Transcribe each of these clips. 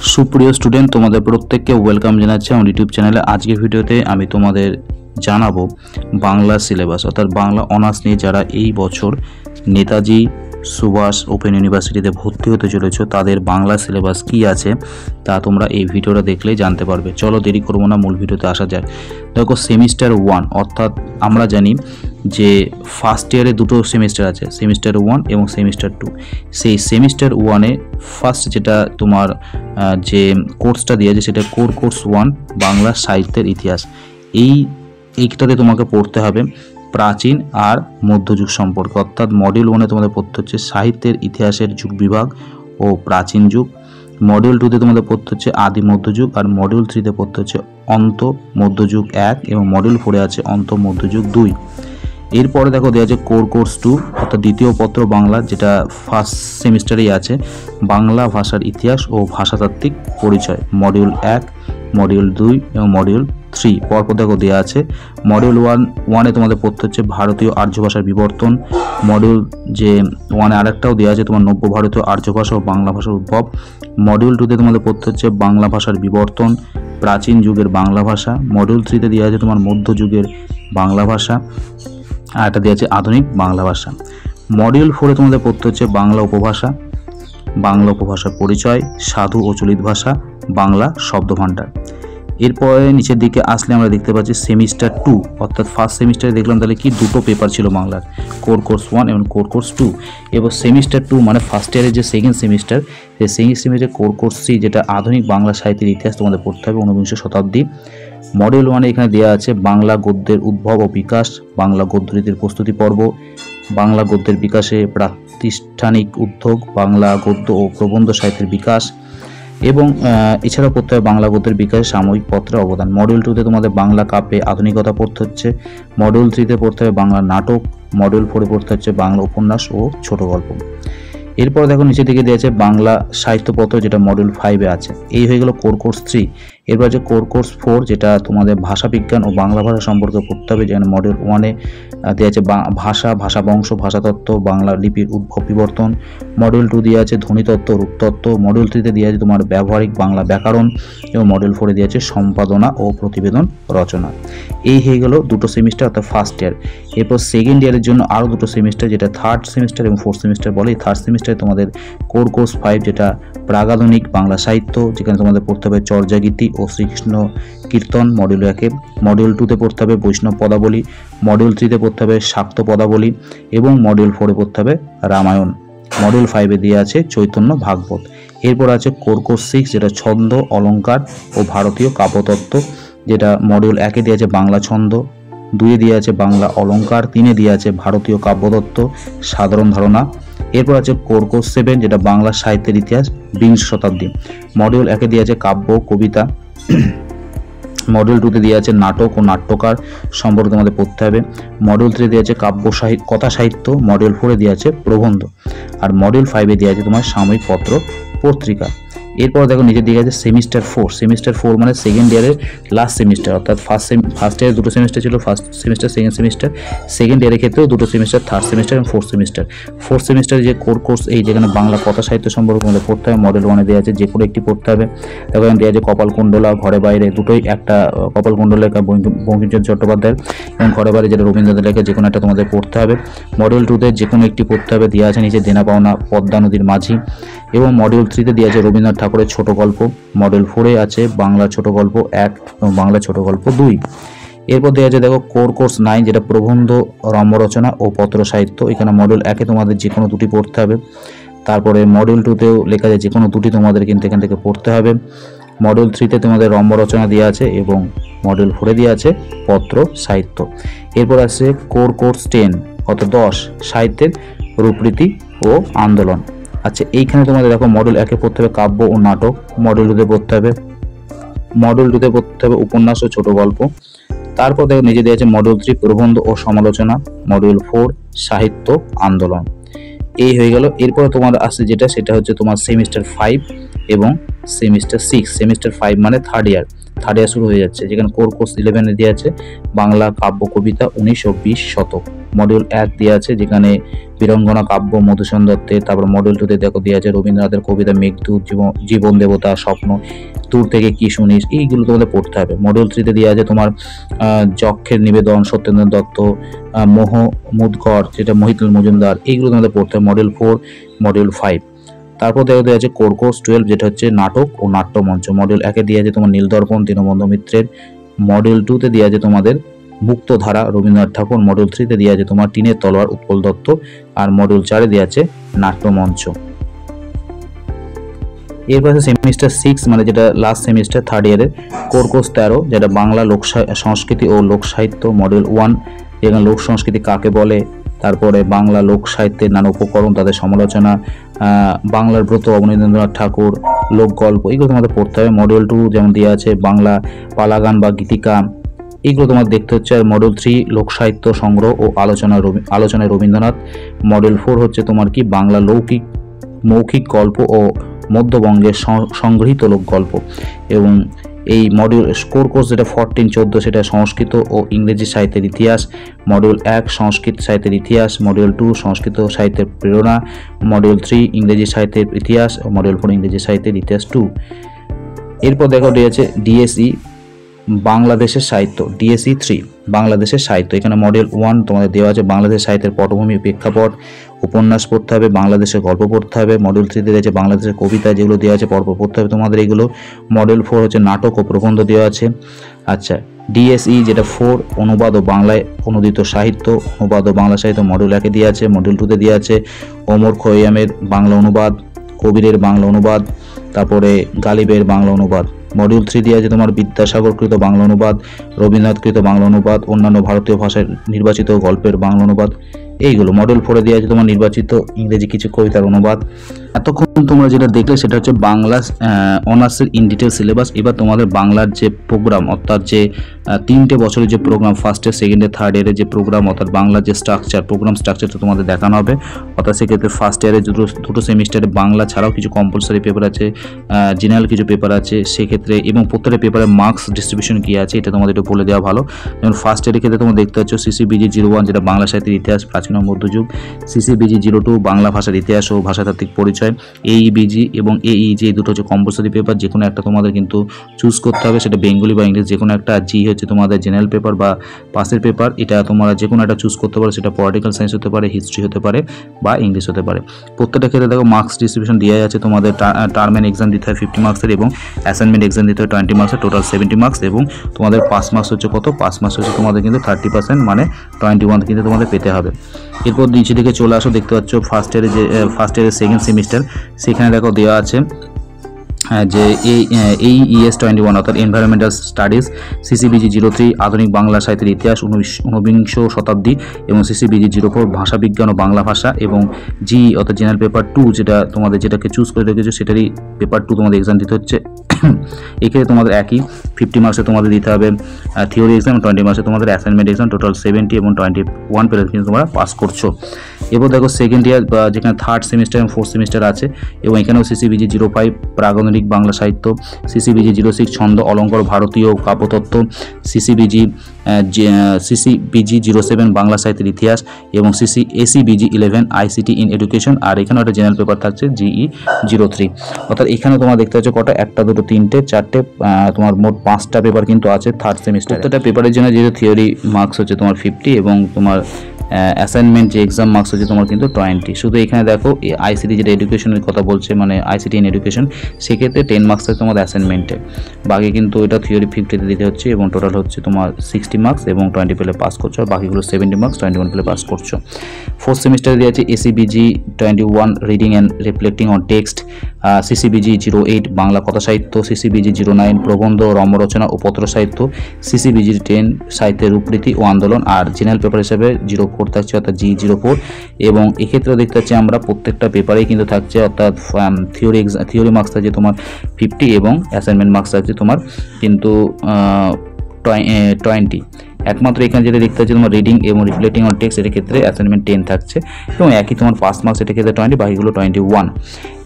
সুপ্রিয় স্টুডেন্ট, তোমাদের প্রত্যেককে ওয়েলকাম জানাচ্ছি আমার ইউটিউব চ্যানেলে। আজকের ভিডিওতে আমি তোমাদের জানাবো বাংলা সিলেবাস, অর্থাৎ বাংলা অনার্স নিয়ে যারা এই বছর নেতাজি সুভাষ ওপেন ইউনিভার্সিটিতে ভর্তি হতে চলেছো তাদের বাংলা সিলেবাস কি আছে তা তোমরা এই ভিডিওটা দেখলেই জানতে পারবে। চলো দেরি করবো না, মূল ভিডিওতে আসা যায়। দেখো, সেমিস্টার 1 অর্থাৎ আমরা জানি যে ফার্স্ট ইয়ারে দুটো সেমিস্টার আছে, সেমিস্টার 1 এবং সেমিস্টার 2। সেই সেমিস্টার 1-এ ফার্স্ট যেটা তোমার যে কোর্সটা দিয়েছে সেটা কোর্স 1 বাংলা সাহিত্যের ইতিহাস। এইটাতে তোমাকে পড়তে হবে প্রাচীন আর মধ্যযুগ সম্পর্কে, অর্থাৎ মডিউল 1-এ তোমাদের পড়তে হচ্ছে সাহিত্যের ইতিহাসের যুগ বিভাগ ও প্রাচীন যুগ। মডিউল 2-তে তোমাদের পড়তে হচ্ছে আদি মধ্যযুগ, আর মডিউল 3-তে পড়তে হচ্ছে অন্ত মধ্যযুগ 1 এবং মডিউল 4-এ আছে অন্ত মধ্যযুগ 2। এরপরে দেখো দেওয়া আছে কোর্স 2 অর্থাৎ দ্বিতীয় পত্র বাংলা, যেটা ফার্স্ট সেমিস্টারেই আছে, বাংলা ভাষার ইতিহাস ও ভাষাতাত্ত্বিক পরিচয়, মডিউল 1, মডিউল 2 এবং মডিউল 3। পরপর দেখো দেওয়া আছে মডিউল 1-এ তোমাদের পড়তে হচ্ছে ভারতীয় আর্য ভাষার বিবর্তন। মডিউল 1-এ আরেকটাও দেওয়া আছে তোমার নব্য ভারতীয় আর্য ভাষা ও বাংলা ভাষার উদ্ভব। মডিউল 2-তে তোমাদের পড়তে হচ্ছে বাংলা ভাষার বিবর্তন, প্রাচীন যুগের বাংলা ভাষা। মডিউল 3-তে দেওয়া আছে তোমার মধ্যযুগের বাংলা ভাষা, আর এটা দেওয়া আছে আধুনিক বাংলা ভাষা। মডিউল 4-এ তোমাদের পড়তে হচ্ছে বাংলা উপভাষা, বাংলা উপভাষার পরিচয়, সাধু ও চলিত ভাষা, বাংলা শব্দভাণ্ডার। এরপরে নিচের দিকে আসলে আমরা দেখতে পাচ্ছি সেমিস্টার 2 অর্থাৎ ফার্স্ট সেমিস্টারে দেখলাম তাহলে কি দুটো পেপার ছিল বাংলার, কোর্স 1 এবং কোর্স 2। এবার সেমিস্টার 2 মানে ফার্স্ট ইয়ারের যে সেকেন্ড সেমিস্টার, সেই সেকেন্ড সেমিস্টার কোর্স 3 যেটা আধুনিক বাংলা সাহিত্যের ইতিহাস তোমাদের পড়তে হবে, ঊনবিংশ শতাব্দী। মডিউল 1-এ এখানে দেওয়া আছে বাংলা গদ্যের উদ্ভব ও বিকাশ, বাংলা গদ্যরীতির প্রস্তুতি পর্ব, বাংলা গদ্যের বিকাশে প্রাতিষ্ঠানিক উদ্যোগ, বাংলা গদ্য ও প্রবন্ধ সাহিত্যের বিকাশ এবং এছাড়াও পড়তে হবে বাংলা গদ্যের বিকাশে সাময়িক পত্রের অবদান। মডিউল 2-তে তোমাদের বাংলা কাব্যে আধুনিকতা পড়তে হচ্ছে, মডিউল 3-তে পড়তে হবে বাংলা নাটক, মডিউল 4-এ পড়তে হচ্ছে বাংলা উপন্যাস ও ছোট গল্প। এরপর দেখো নিচের দিকে দিয়েছে বাংলা সাহিত্যপত্র, যেটা মডিউল 5-এ আছে। এই হয়ে গেল কোর্স 3। এরপর আছে কোর্স 4 যেটা তোমাদের ভাষা বিজ্ঞান ও বাংলা ভাষা সম্পর্কে পড়তে হবে, যেখানে মডিউল 1-এ দেওয়া আছে ভাষা বংশ, ভাষাতত্ত্ব, বাংলা লিপির উদ্ভব বিবর্তন। মডিউল 2 দিয়ে আছে ধ্বনিতত্ত্ব, রূপতত্ত্ব। মডিউল 3-তে দেওয়া আছে তোমার ব্যবহারিক বাংলা ব্যাকরণ এবং মডিউল 4-এ দেওয়া আছে সম্পাদনা ও প্রতিবেদন রচনা। এই হয়ে গেল দুটো সেমিস্টার অর্থাৎ ফার্স্ট ইয়ার। এরপর সেকেন্ড ইয়ারের জন্য আরও দুটো সেমিস্টার, যেটা থার্ড সেমিস্টার এবং ফোর্থ সেমিস্টার বলে। এই থার্ড সেমিস্টারে তোমাদের কোর্স 5 যেটা প্রাগাধুনিক বাংলা সাহিত্য, যেখানে তোমাদের পড়তে হবে চর্যাগীতি ও শ্রীকৃষ্ণ কীর্তন মডিউল 1-এ। মডিউল 2-তে পড়তে হবে বৈষ্ণব পদাবলী, মডিউল 3-তে পড়তে হবে শাক্ত পদাবলী এবং মডিউল 4-এ পড়তে হবে রামায়ণ। মডিউল 5-এ দিয়ে আছে চৈতন্য ভাগবত। এরপর আছে কোর্স 6 যেটা ছন্দ, অলঙ্কার ও ভারতীয় কাব্যতত্ত্ব, যেটা মডিউল 1-এ দিয়ে আছে বাংলা ছন্দ, 2-এ দিয়ে আছে বাংলা অলঙ্কার, 3-এ দিয়ে আছে ভারতীয় কাব্যতত্ত্ব, সাধারণ ধারণা। এরপর আছে কোর্স 7 যেটা বাংলা সাহিত্যের ইতিহাস বিংশ শতাব্দী। মডিউল 1-এ দিয়ে আছে কাব্য কবিতা, মডিউল 2-তে দিয়ে আছে নাটক ও নাট্যকার সম্পর্কে তোমাদের পড়তে হবে। মডিউল 3-এ দিয়ে আছে কাব্য সাহিত্য, কথা সাহিত্য। মডিউল 4-এ দিয়ে আছে প্রবন্ধ, আর মডিউল 5-এ দিয়ে আছে তোমার সাময়িক পত্র পত্রিকা। এরপর দেখো নিচের দিকে আছে সেমিস্টার 4। সেমিস্টার 4 মানে সেকেন্ড ইয়ারের লাস্ট সেমিস্টার, অর্থাৎ ফার্স্ট ইয়ারে দুটো সেমিস্টার ছিল, first semester second semester. Second ইয়ারের ক্ষেত্রেও দুটো সেমিস্টার, থার্ড সেমিস্টার এবং ফোর্থ সেমিস্টার। ফোর্থ সেমিস্টারে যে কোর্স এই যেখানে বাংলা কথা সাহিত্য সম্পর্কে তোমাদের পড়তে হবে, মডিউল 1-এ দেওয়া আছে যে কোনো একটি পড়তে হবে। দেখো এখানে দেওয়া আছে কপালকুণ্ডলা, ঘরে বাইরে দুটোই, একটা কপালকুণ্ডলা লেখা বঙ্কিমচন্দ্র চট্টোপাধ্যায়ের এবং ঘরে বাইরে যেটা রবীন্দ্রনাথের লেখা, যে কোনো একটা তোমাদের পড়তে হবে। মডিউল 2-তে যে কোনো একটি পড়তে হবে, দেওয়া আছে নিচে দেনা পাওনা, পদ্মা নদীর মাঝি। এবং মডিউল 3-তে দেওয়া আছে রবীন্দ্রনাথ ঠাকুরের ছোট গল্প। মডিউল 4-এ আছে বাংলা ছোট গল্প 1 এবং বাংলা ছোট গল্প 2। এরপর দেওয়া আছে দেখো কোর্স 9 যেটা প্রবন্ধ, রম্য রচনা ও পত্র সাহিত্য। এখানে মডিউল 1-এ তোমাদের যে কোনো দুটি পড়তে হবে, তারপরে মডিউল 2-তেও লেখা যায় যে কোনো দুটি তোমাদের কিন্তু এখান থেকে পড়তে হবে। মডিউল 3-তে তোমাদের রম্য রচনা দেওয়া আছে এবং মডিউল 4-এ দেওয়া আছে পত্র সাহিত্য। এরপর আছে কোর্স 10 অর্থাৎ 10 সাহিত্যের রূপরীতি ও আন্দোলন। আচ্ছা, এইখানে তোমাদের দেখো মডিউল 1-এ পড়তে হবে কাব্য ও নাটক, মডিউল 2-তে পড়তে হবে উপন্যাস ও ছোট গল্প। তারপর দেখো নিচে দেওয়া আছে মডিউল 3 প্রবন্ধ ও সমালোচনা, মডিউল 4 সাহিত্য আন্দোলন। এই হয়ে গেল। এরপর তোমার আসছে যেটা, সেটা হচ্ছে তোমার সেমিস্টার 5 এবং সেমিস্টার 6। সেমিস্টার 5 মানে থার্ড ইয়ার শুরু হয়ে যাচ্ছে, যেখানে কোর্স 11-এ দেওয়া আছে বাংলা কাব্য কবিতা 19 ও 20 শতক। মডিউল 1 দেওয়া আছে যেখানে বীরঙ্গনা কাব্য মধুসূদন দত্তের। তারপর মডিউল 2 তে দেখো দেওয়া আছে রবীন্দ্রনাথের কবিতা মেঘদূত, জীবন দেবতা, স্বপ্ন, দূর থেকে কি শুনিস, এইগুলো তোমাদের পড়তে হবে। মডিউল 3 তে দেওয়া আছে তোমার যক্ষের নিবেদন, সত্যেন্দ্র দত্ত, মোহ মুদগর যেটা মহিতুল মজুমদার, এইগুলো তোমাদের পড়তে হবে মডিউল 4, মডিউল 5। তারপর দেওয়া আছে কোর কোর্স 12 যেটা হচ্ছে নাটক ও নাট্যমঞ্চ। মডিউল 1 এ দেওয়া আছে তোমার নীলদর্পণ দীনবন্ধু মিত্রের। মডিউল 2 তে দেওয়া আছে তোমাদের মুক্তধারা রবীন্দ্রনাথ ঠাকুর। মডিউল 3 তে দেওয়া আছে তোমার টিনের তলোয়ার উৎপল দত্ত। আর মডিউল 4 এ দেওয়া আছে নাট্যমঞ্চ। এরপর আছে সেমিস্টার 6 মানে যেটা লাস্ট সেমিস্টার 3rd ইয়ারের কোর কোর্স 13 যেটা বাংলা লোক সংস্কৃতি ও লোক সাহিত্য। মডিউল 1 যেখানে লোক সংস্কৃতি কাকে বলে, তারপরে বাংলা লোক সাহিত্যের নানা উপকরণ, তাদের সমালোচনা, বাংলার ব্রত, অবনীন্দ্রনাথ ঠাকুর, লোক গল্প, এগুলো তোমাদের পড়তে হবে। মডিউল 2 যেমন দেওয়া আছে বাংলা পালাগান বা গীতিকা, এইগুলো তোমার দেখতে হচ্ছে। আর মডিউল 3 লোক সাহিত্য সংগ্রহ ও আলোচনায় রবীন্দ্রনাথ। মডিউল 4 হচ্ছে তোমার কি বাংলা মৌখিক গল্প ও মধ্যবঙ্গের সংগৃহীত লোক গল্প। এবং এই মডিউল কোর কোর্স যেটা 14-14 সেটা সংস্কৃত ও ইংরেজি সাহিত্যের ইতিহাস। মডিউল 1 সংস্কৃত সাহিত্যের ইতিহাস। মডিউল 2 সংস্কৃত সাহিত্যের প্রেরণা। মডিউল 3 ইংরেজি সাহিত্যের ইতিহাস ও মডিউল 4 ইংরেজি সাহিত্যের ইতিহাস 2। এরপর দেখা দিয়েছে ডিএসই বাংলাদেশের সাহিত্য, ডিএসই 3 বাংলাদেশের সাহিত্য। এখানে মডিউল 1 তোমাদের দেওয়া আছে বাংলাদেশ সাহিত্যের পটভূমি, প্রেক্ষাপট, উপন্যাস পড়তে হবে, বাংলাদেশের গল্প পড়তে হবে। মডিউল 3 তে আছে বাংলাদেশের কবিতা যেগুলো দেওয়া আছে পর্ব পড়তে হবে তোমাদের এগুলো। মডিউল 4 হচ্ছে নাটক ও প্রবন্ধ দেওয়া আছে। আচ্ছা, ডিএসই যেটা 4 অনুবাদ ও বাংলায় অনুদিত সাহিত্য, অনুবাদ ও বাংলা সাহিত্য মডিউল 1 এ দেওয়া আছে। মডিউল 2 তে দেওয়া আছে ওমর খৈয়ামের বাংলা অনুবাদ, কবিরের বাংলা অনুবাদ, তারপরে গালিবের বাংলা অনুবাদ। মডিউল 3 দিয়ে আছে তোমার বিদ্যাসাগরকৃত বাংলা অনুবাদ, রবীন্দ্রনাথকৃত বাংলা অনুবাদ, অন্যান্য ভারতীয় ভাষায় নির্বাচিত গল্পের বাংলা অনুবাদ, এইগুলো। মডিউল 4 দিয়ে আছে তোমার নির্বাচিত ইংরেজি কিছু কবিতার অনুবাদ। এতক্ষণ তোমরা যেটা দেখলে সেটা হচ্ছে বাংলা অনার্সের ইন ডিটেল সিলেবাস। এবার তোমাদের বাংলার যে প্রোগ্রাম অর্থাৎ যে 3টে বছরের যে programme, first year, second year, third ইয়ারের যে প্রোগ্রাম অর্থাৎ বাংলার যে স্ট্রাকচার, প্রোগ্রাম স্ট্রাকচারটা তোমাদের দেখানো হবে। অর্থাৎ সেক্ষেত্রে ফার্স্ট ইয়ারে দুটো সেমিস্টারে বাংলা ছাড়াও কিছু কম্পালসারি পেপার আছে, জেনারেল কিছু পেপার আছে সেক্ষেত্রে, এবং প্রত্যেকটা পেপারের মার্কস ডিস্ট্রিবিউশন কী আছে এটা তোমাদের একটু বলে দেওয়া ভালো। যেমন ফার্স্ট ইয়ারের ক্ষেত্রে তোমরা দেখতে পাচ্ছ CCBG 01 যেটা বাংলা সাহিত্যের ইতিহাস প্রাচীন ও মধ্যযুগ, CCBG 02 বাংলা ভাষার ইতিহাস ও ভাষাতাত্ত্বিক পরিচয়, AEBG এবং AEG এই দুটো হচ্ছে কম্পালসারি পেপার, যে কোনো একটা তোমাদের কিন্তু চুজ করতে হবে, সেটা বেঙ্গলি বা ইংলিশ যে কোনো একটা। জি হচ্ছে তোমাদের জেনারেল পেপার বা পাসের পেপার, এটা তোমরা যে কোনো একটা চুজ করতে পারো, সেটা পলিটিক্যাল সায়েন্স হতে পারে, হিস্ট্রি হতে পারে বা ইংলিশ হতে পারে। প্রত্যেকটা ক্ষেত্রে দেখো মার্কস ডিস্ট্রিবিউশন দেওয়া আছে তোমাদের। টার্ম অ্যান্ড এক্সাম দিতে হয় 50 মার্কসের এবং অ্যাসাইনমেন্ট এক্সাম দিতে হয় 20 মার্কসের, টোটাল 70 মার্কস। এবং তোমাদের পাস মার্কস হচ্ছে কত, পাস মার্কস হচ্ছে তোমাদের কিন্তু 30% মানে 21 কিন্তু তোমাদের পেতে হবে। এরপর নিচে দিকে চলে আসো, দেখতে পাচ্ছ ফার্স্ট ইয়ারের সেকেন্ড সেমিস্টার, সেখানে দেখো দেওয়া আছে যে এই ES 21 অর্থাৎ এনভায়রনমেন্টাল স্টাডিজ, CCBG 03 আধুনিক বাংলা সাহিত্যের ইতিহাস 19বিংশ শতাব্দী এবং CCBG 04 ভাষা বিজ্ঞান ও বাংলা ভাষা, এবং জি অর্থাৎ জেনারেল পেপার 2 যেটা তোমাদের যেটাকে চুজ করে রেখেছো সেটারই পেপার 2 তোমাদের এক্সাম দিতে হচ্ছে। এক্ষেত্রে তোমাদের একই 50 মার্কসে তোমাদের দিতে হবে থিওরি এক্সাম, 20 মার্কসে তোমাদের অ্যাসাইনমেন্ট এক্সাম, টোটাল 70 এবং 21 পেলে কিন্তু তোমরা পাস করছো। এরপর দেখো সেকেন্ড ইয়ার যেখানে থার্ড সেমিস্টার এবং ফোর্থ সেমিস্টার আছে, এবং এখানেও CCBG 05 প্রাগণিক বাংলা সাহিত্য, CCBG 06 ছন্দ অলঙ্কার ভারতীয় কাব্যতত্ত্ব, CCBG 07 বাংলা সাহিত্যের ইতিহাস এবং ACBG 11 ICT ইন এডুকেশন। আর এখানেও একটা জেনারেল পেপার থাকছে GE 03। অর্থাৎ এখানে তোমরা দেখতে পাচ্ছ কটা, একটা দুটো তিনটে চারটে, তোমার মোট 5টা পেপার কিন্তু আছে থার্ড সেমিস্টার। প্রত্যেকটা পেপারের জন্য যেহেতু থিওরি মার্কস হচ্ছে তোমার 50 এবং তোমার অ্যাসাইনমেন্ট যে এক্সাম মার্কস হচ্ছে তোমার কিন্তু 20। শুধু এখানে দেখো এই ICT যেটা এডুকেশনের কথা বলছে, মানে ICT ইন এডুকেশন, সেক্ষেত্রে 10 মার্কস আছে তোমাদের অ্যাসাইনমেন্টে, বাকি কিন্তু এটা থিওরি 50তে দিতে হচ্ছে এবং টোটাল হচ্ছে তোমার 60 মার্কস এবং 20 পেলে পাস করছো, আর বাকিগুলো 70 মার্কস 21 পেলে পাস করছো। ফোর্থ সেমিস্টারে দিয়ে আছে ACBG 21 reading and reflecting on text, CCBG 08 Bangla কথা সাহিত্য, CCBG 09 প্রবন্ধ রম্যরচনা ও পত্র সাহিত্য, CCBG 10 সাহিত্যের রূপরীতি ও আন্দোলন, আর জেনারেল পেপার হিসেবে 04 থাকছে অর্থাৎ GE 04। এবং এক্ষেত্রে দেখতে পাচ্ছি আমরা প্রত্যেকটা পেপারেই কিন্তু থাকছে অর্থাৎ থিওরি মার্কস থাকছে তোমার 50 এবং অ্যাসাইনমেন্ট মার্কস থাকছে তোমার কিন্তু 20। একমাত্র এখানে যেটা দেখতে পাচ্ছি তোমার রিডিং এবং রিফ্লেক্টিং অন টেক্সট এর ক্ষেত্রে অ্যাসাইনমেন্ট 10 থাকছে এবং একই তোমার পাস মার্কস এটার ক্ষেত্রে 20, বাকিগুলো 21।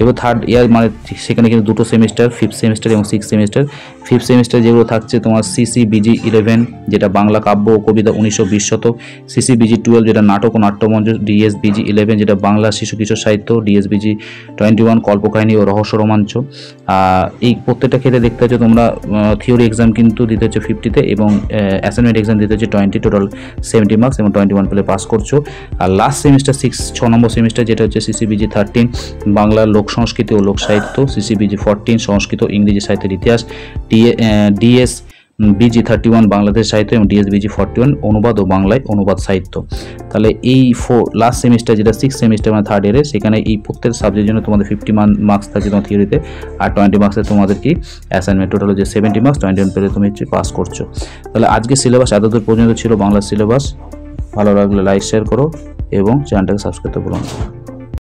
এবার থার্ড ইয়ার মানে সেখানে কিন্তু দুটো সেমিস্টার, 5th সেমিস্টার এবং 6th সেমিস্টার। 5th সেমিস্টার যেগুলো থাকছে তোমার CCBG 11 যেটা বাংলা কাব্য ও কবিতা 1920 শতক, CCBG 12 যেটা নাটক ও নাট্যমঞ্চ, DSBG 11 যেটা বাংলা শিশু কিশোর সাহিত্য, DSBG 21 কল্পকাহিনী ও রহস্য রোমাঞ্চ। এই প্রত্যেকটা ক্ষেত্রে দেখতে পাচ্ছ তোমরা থিওরি এক্সাম কিন্তু দিতে হচ্ছে 50-তে এবং অ্যাসাইনমেন্ট এক্সাম দিতে হচ্ছে 20, টোটাল 70 মার্কস এবং 21 পেলে পাস করছো। আর লাস্ট সেমিস্টার 6 নম্বর সেমিস্টার যেটা হচ্ছে CCBG 13 বাংলা লোক সংস্কৃতি ও লোক সাহিত্য, CCBG 14 সংস্কৃত ইংরেজি সাহিত্যের ইতিহাস, DSBG 31 বাংলাদেশ সাহিত্য এবং DSBG 41 অনুবাদ ও বাংলায় অনুবাদ সাহিত্য। তাহলে এই লাস্ট সেমিস্টার যেটা 6th সেমিস্টার মানে থার্ড ইয়ারে, সেখানে এই প্রত্যেক সাবজেক্টের জন্য তোমাদের 50 মার্কস থাকছে তোমার থিওরিতে, আর 20 মার্কসে তোমাদের কি অ্যাসাইনমেন্ট, টোটাল হচ্ছে 70 মার্কস, 21 পেলে তুমি পাস করছো। তাহলে আজকে সিলেবাস এতদূর পর্যন্ত ছিল বাংলা সিলেবাস। ভালো লাগলে লাইক শেয়ার করো এবং চ্যানেলটাকে সাবস্ক্রাইব করতে ভুলো না।